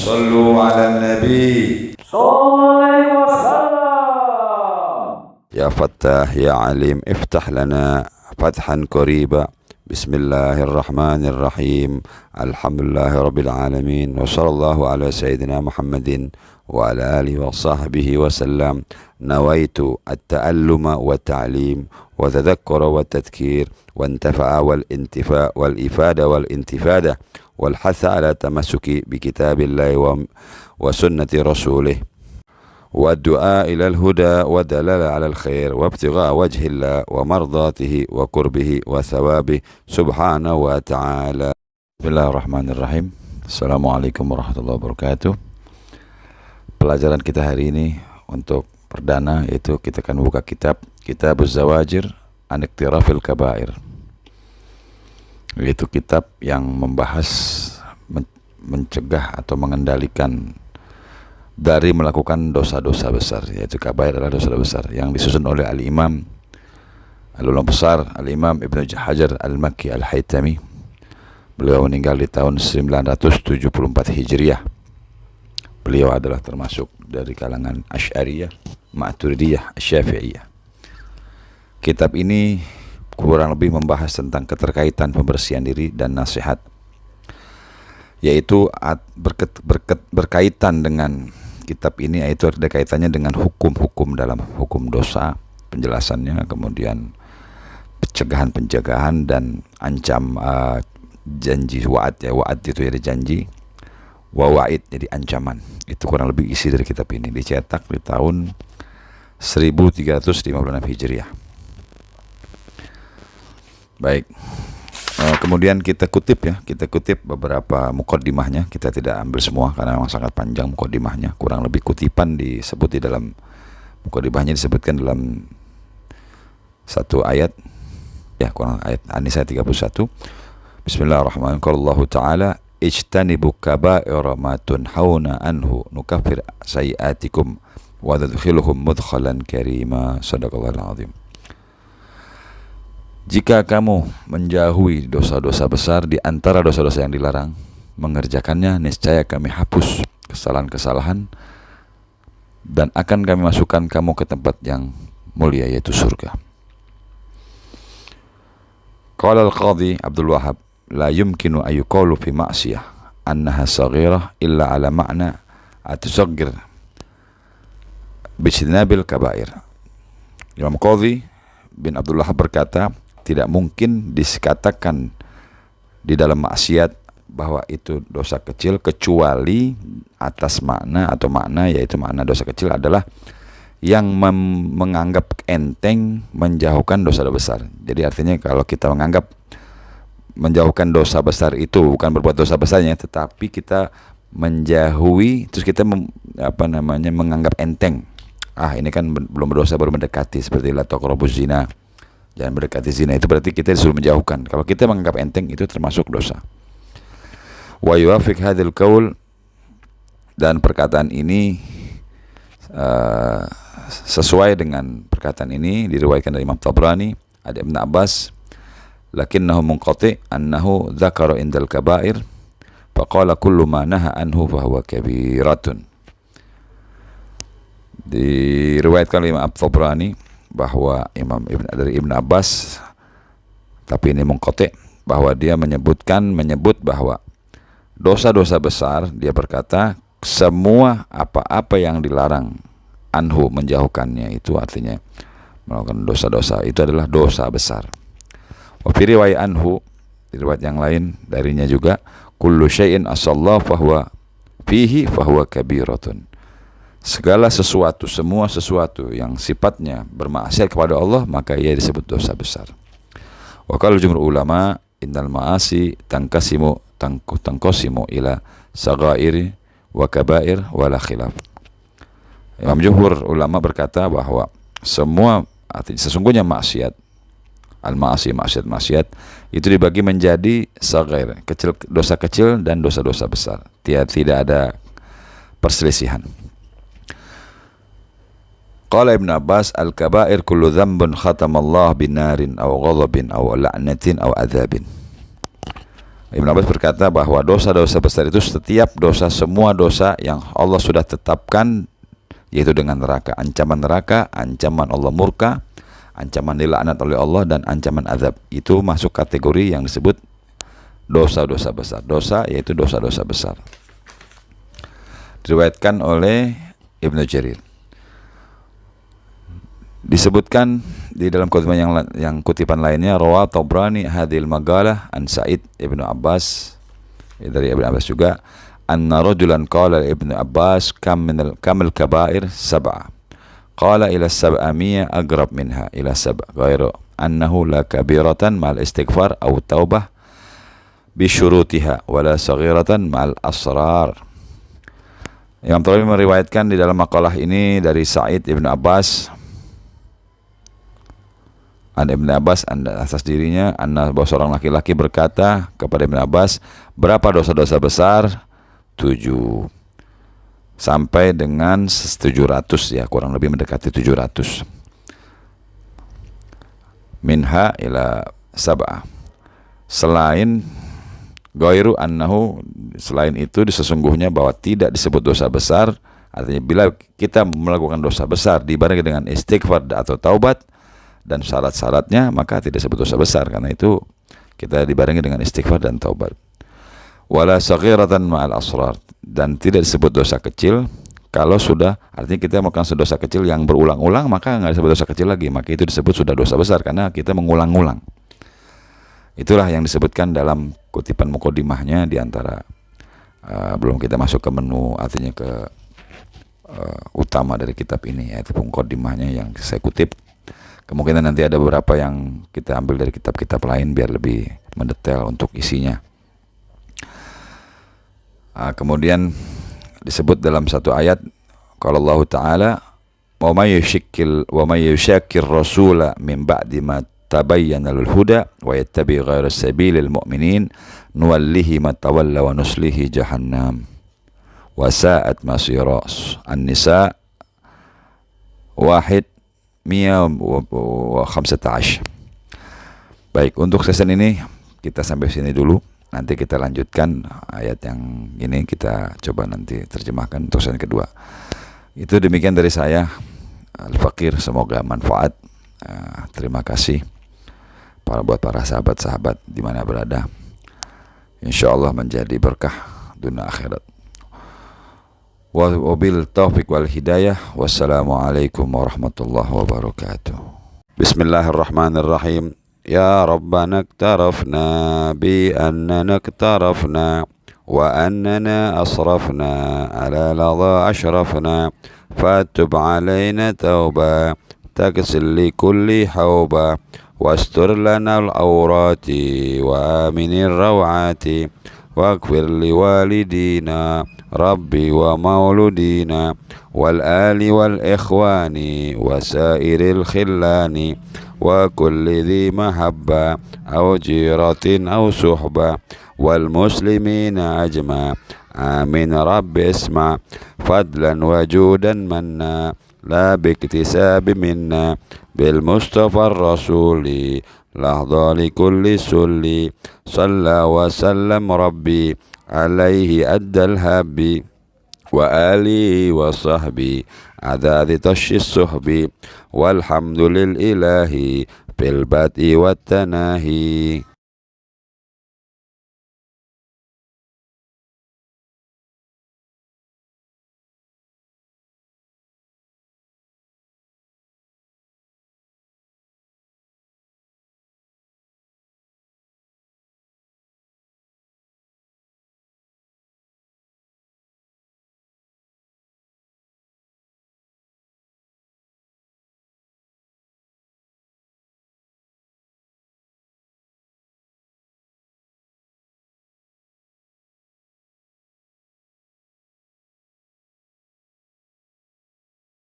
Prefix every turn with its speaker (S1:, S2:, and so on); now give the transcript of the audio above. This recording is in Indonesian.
S1: صلوا على النبي
S2: صلى الله عليه وسلم.
S1: يا فتاح يا عليم افتح لنا فتحا قريبا. بسم الله الرحمن الرحيم. الحمد لله رب العالمين، وصلى الله على سيدنا محمد وعلى آله وصحبه وسلم. نويت التألم والتعليم وتذكر والتذكير وانتفع والانتفاء والإفادة والانتفادة والحث على تمسك بكتاب الله وسنة رسوله والدعاء إلى الهدى والدلالة على الخير وابتغاء وجه الله ومرضاته وقربه وثوابه سبحانه وتعالى. Bismillahirrahmanirrahim. Assalamualaikum warahmatullahi wabarakatuh. Pelajaran kita hari ini untuk perdana yaitu kita akan buka Kitabuz Zawajir an Iqtirafil Kabair, yaitu kitab yang membahas mencegah atau mengendalikan dari melakukan dosa-dosa besar, yaitu kabair adalah dosa-dosa besar, yang disusun oleh Al-Imam Al-Ulama Besar Al-Imam Ibnu Hajar Al-Makki Al-Haytami. Beliau meninggal di tahun 974 Hijriah. Beliau adalah termasuk dari kalangan Asy'ariyah, Maturidiyah, Syafi'iyah. Kitab ini kurang lebih membahas tentang keterkaitan pembersihan diri dan nasihat, yaitu berkaitan dengan kitab ini, yaitu ada kaitannya dengan hukum-hukum dalam hukum dosa, penjelasannya, kemudian pencegahan dan ancam janji, wa'ad ya, wa'ad itu jadi janji, wa'id jadi ancaman. Itu kurang lebih isi dari kitab ini. Dicetak di tahun 1356 Hijriah. Baik. Kemudian kita kutip beberapa muqaddimahnya. Kita tidak ambil semua karena memang sangat panjang muqaddimahnya. Kurang lebih kutipan disebut di dalam muqaddimahnya, disebutkan dalam satu ayat, ya, kurang ayat An-Nisa 31. Bismillahirrahmanirrahim. Qala Allah Ta'ala ijtanibu kaba'ira ma tunhauna anhu nukaffir sayiatikum wa nadkhiluhum mudkhalan karima. Shadaqallahul azim. Jika kamu menjauhi dosa-dosa besar di antara dosa-dosa yang dilarang, mengerjakannya, niscaya kami hapus kesalahan-kesalahan dan akan kami masukkan kamu ke tempat yang mulia, yaitu surga. Qala al-Qadhi Abdul Wahhab la yumkinu ayyuqalu fi ma'siyah annaha saghirah illa ala ma'na atusaghir bijtinabil kabair. Imam Qadhi bin Abdul Wahhab berkata, tidak mungkin dikatakan di dalam maksiat bahwa itu dosa kecil kecuali atas makna, atau makna, yaitu makna dosa kecil adalah yang menganggap enteng menjauhkan dosa besar. Jadi artinya kalau kita menganggap menjauhkan dosa besar itu bukan berbuat dosa besarnya, tetapi kita menjauhi, terus kita menganggap enteng. Ini kan belum berdosa, baru mendekati, seperti la taqrabuz zina, jangan mendekati zina. Itu berarti kita disuruh menjauhkan. Kalau kita menganggap enteng, itu termasuk dosa. Wa yuwafiq hadzal qaul, dan perkataan ini sesuai dengan perkataan ini diriwayatkan dari Imam Tabrani, ada Ibn Abbas, lakinnahu munqati annahu dzakara indal kabair faqala kullu ma naha anhu fa huwa kabiratun. Diriwayatkan oleh Imam Tabrani bahwa dari Ibn Abbas, tapi ini munqati, bahwa dia menyebut bahwa dosa-dosa besar, dia berkata semua apa-apa yang dilarang anhu, menjauhkannya, itu artinya melakukan dosa-dosa, itu adalah dosa besar. Wa fi riwayat anhu, di riwayat yang lain darinya juga, kullu syai'in asallahu fahuwa fihi fahuwa kabiratun. Segala sesuatu, semua sesuatu yang sifatnya bermaksiat kepada Allah, maka ia disebut dosa besar. Wa qala jumhur ulama innal ma'asi tanqasimu ila saghairi wa kabair wa la khilaf. Imam jumhur ulama berkata bahwa sesungguhnya maksiat, maksiat itu dibagi menjadi saghair, kecil, dosa kecil, dan dosa-dosa besar. Tidak ada perselisihan. Qala Ibn Abbas al-kabair kullu dhanbun khatamallah binarin aw ghadabin aw la'natin aw adzabin. Ibnu Abbas berkata bahwa dosa-dosa besar itu setiap dosa, semua dosa yang Allah sudah tetapkan, yaitu dengan neraka, ancaman Allah murka, ancaman dilaknat oleh Allah, dan ancaman azab. Itu masuk kategori yang disebut dosa-dosa besar. Dosa yaitu dosa-dosa besar. Diriwayatkan oleh Ibnu Jarir. Disebutkan di dalam kutipan lainnya, rawa Tabrani hadhil magalah an Sa'id Ibnu Abbas, dari Ibnu Abbas juga, anna rajulan qala Ibnu Abbas kamil kabair sab'a, qala ila sab'amiyya agrab minha ila sab' ghairu annahu la kabiratan ma'al istighfar aw taubah bi syurutiha wala saghiratan ma'al asrar. Imam Tabari meriwayatkan di dalam makalah ini dari Sa'id Ibnu Abbas, Ibnu Abbas atas dirinya, bahwa seorang laki-laki berkata kepada Ibnu Abbas, berapa dosa-dosa besar? 7 sampai dengan 700, ya, kurang lebih mendekati 700. Minha ila sab'ah. Selain ghairu annahu, selain itu sesungguhnya bahwa tidak disebut dosa besar. Artinya bila kita melakukan dosa besar dibarengi dengan istighfar atau taubat dan syarat-syaratnya, maka tidak disebut dosa besar, karena itu kita dibarengi dengan istighfar dan taubat. Wala saghiratan ma'al asrar, dan tidak disebut dosa kecil kalau sudah, artinya kita melakukan dosa kecil yang berulang-ulang, maka nggak disebut dosa kecil lagi, maka itu disebut sudah dosa besar karena kita mengulang-ulang. Itulah yang disebutkan dalam kutipan mukodimahnya, di antara belum kita masuk ke menu, artinya ke utama dari kitab ini, yaitu mukodimahnya yang saya kutip. Kemungkinan nanti ada beberapa yang kita ambil dari kitab-kitab lain biar lebih mendetail untuk isinya. Kemudian disebut dalam satu ayat, kalau Allah Ta'ala, wa may yushakkir rasula min ba'di ma tabayyana lil huda wa yattabi ghayra sabilil mu'minin nuwallihi ma tawalla wa nuslihi jahannam wa sa'at masira. An-Nisa 115. Baik, untuk season ini kita sampai sini dulu. Nanti kita lanjutkan ayat yang ini, kita coba nanti terjemahkan untuk season kedua. Itu demikian dari saya, Al-Fakir, semoga manfaat. Terima kasih buat para sahabat-sahabat di mana berada. Insyaallah menjadi berkah dunia akhirat. Wabil taufiq wal hidayah. Wassalamualaikum warahmatullahi wabarakatuh. Bismillahirrahmanirrahim. Ya Rabbana iktarafna bi annana iktarafna wa annana asrafna ala ladha ashrafna fatub alayna tauba تغسل لكل حوبة واستر لنا العورات وآمن الروعات واغفر لوالدينا ربي ومولودينا والآل والإخوان وسائر الخلان وكل ذي محبة أو جيرة أو صحبة والمسلمين أجمع آمين رب اسمع فضلا وجودا منا لا باكتساب منا بالمصطفى الرسول لحظة لكل سل صلى وسلم ربي عليه أدى الهب وآله وصحبه عداد طش الصحب والحمد للإله في البدء والتناهي.